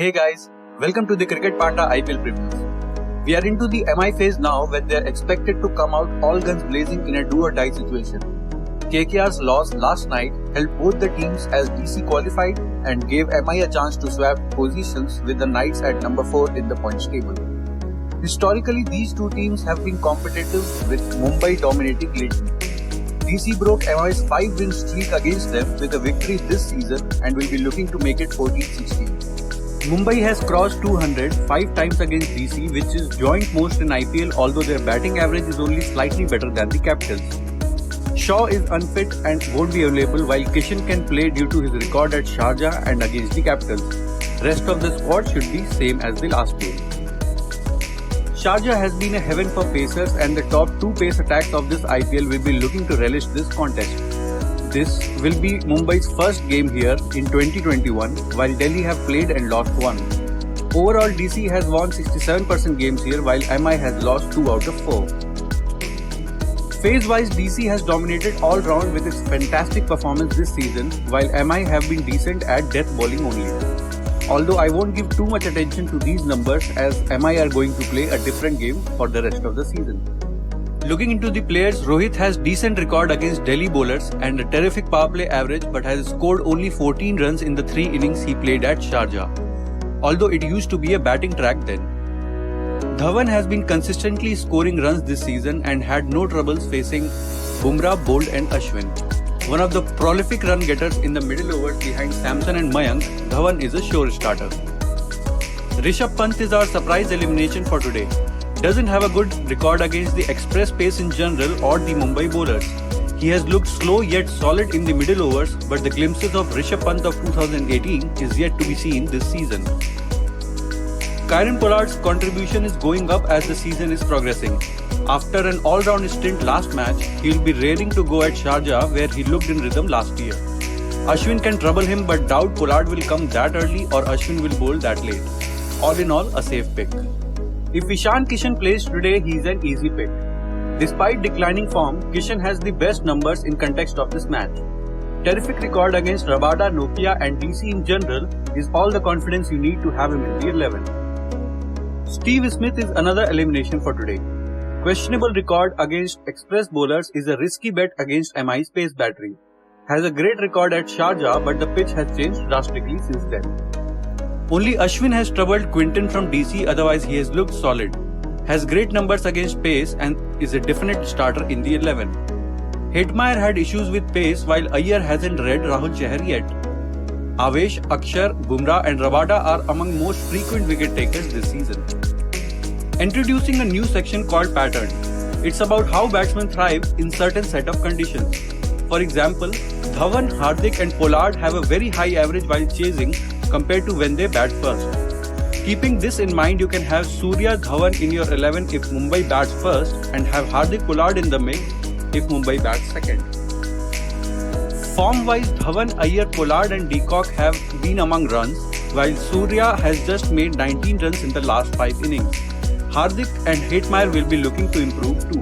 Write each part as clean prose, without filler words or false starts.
Hey guys, welcome to the Cricket Panda IPL previews. We are into the MI phase now when they are expected to come out all guns blazing in a do or die situation. KKR's loss last night helped both the teams as DC qualified and gave MI a chance to swap positions with the Knights at number 4 in the points table. Historically, these two teams have been competitive with Mumbai dominating lately. DC broke MI's 5-win streak against them with a victory this season and will be looking to make it 14-16. Mumbai has crossed 200 5 times against DC, which is joint most in IPL, although their batting average is only slightly better than the captains. Shaw is unfit and won't be available, while Kishan can play due to his record at Sharjah and against the captains. Rest of the squad should be same as the last game. Sharjah has been a heaven for pacers, and the top 2 pace attacks of this IPL will be looking to relish this contest. This will be Mumbai's first game here in 2021, while Delhi have played and lost 1. Overall, DC has won 67% games here, while MI has lost 2 out of 4. Phase-wise, DC has dominated all round with its fantastic performance this season, while MI have been decent at death bowling only. Although I won't give too much attention to these numbers as MI are going to play a different game for the rest of the season. Looking into the players, Rohit has decent record against Delhi bowlers and a terrific power play average, but has scored only 14 runs in the 3 innings he played at Sharjah, although it used to be a batting track then. Dhawan has been consistently scoring runs this season and had no troubles facing Bumrah, Bolt and Ashwin. One of the prolific run getters in the middle overs behind Samson and Mayank, Dhawan is a sure starter. Rishabh Pant is our surprise elimination for today. Doesn't have a good record against the express pace in general or the Mumbai bowlers. He has looked slow yet solid in the middle overs, but the glimpses of Rishabh Pant of 2018 is yet to be seen this season. Kieron Pollard's contribution is going up as the season is progressing. After an all-round stint last match, he will be raring to go at Sharjah where he looked in rhythm last year. Ashwin can trouble him, but doubt Pollard will come that early or Ashwin will bowl that late. All in all, a safe pick. If Ishan Kishan plays today, he is an easy pick. Despite declining form, Kishan has the best numbers in context of this match. Terrific record against Rabada, Nokia and DC in general is all the confidence you need to have him in the 11. Steve Smith is another elimination for today. Questionable record against express bowlers is a risky bet against MI's pace battery. Has a great record at Sharjah, but the pitch has changed drastically since then. Only Ashwin has troubled Quinton from DC, otherwise he has looked solid. Has great numbers against pace and is a definite starter in the 11. Hetmeyer had issues with pace, while Iyer hasn't read Rahul Chahar yet. Avesh, Akshar, Bumrah and Rabada are among most frequent wicket takers this season. Introducing a new section called Pattern. It's about how batsmen thrive in certain set of conditions. For example, Dhawan, Hardik and Pollard have a very high average while chasing compared to when they bat first. Keeping this in mind, you can have Surya Dhawan in your 11 if Mumbai bats first and have Hardik Pollard in the mix if Mumbai bats second. Form-wise, Dhawan, Iyer, Pollard and De Kock have been among runs, while Surya has just made 19 runs in the last 5 innings. Hardik and Hetmeyer will be looking to improve too.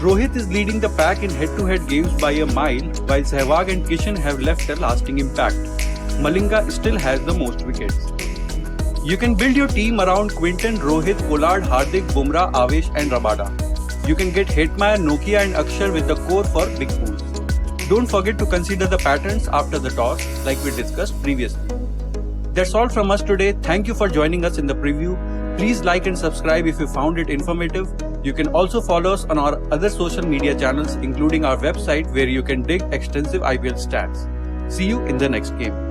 Rohit is leading the pack in head-to-head games by a mile, while Sehwag and Kishan have left a lasting impact. Malinga still has the most wickets. You can build your team around Quinton, Rohit, Pollard, Hardik, Bumrah, Avesh and Rabada. You can get Hetmeyer, Nokia and Akshar with the core for big pools. Don't forget to consider the patterns after the toss like we discussed previously. That's all from us today. Thank you for joining us in the preview. Please like and subscribe if you found it informative. You can also follow us on our other social media channels, including our website where you can dig extensive IPL stats. See you in the next game.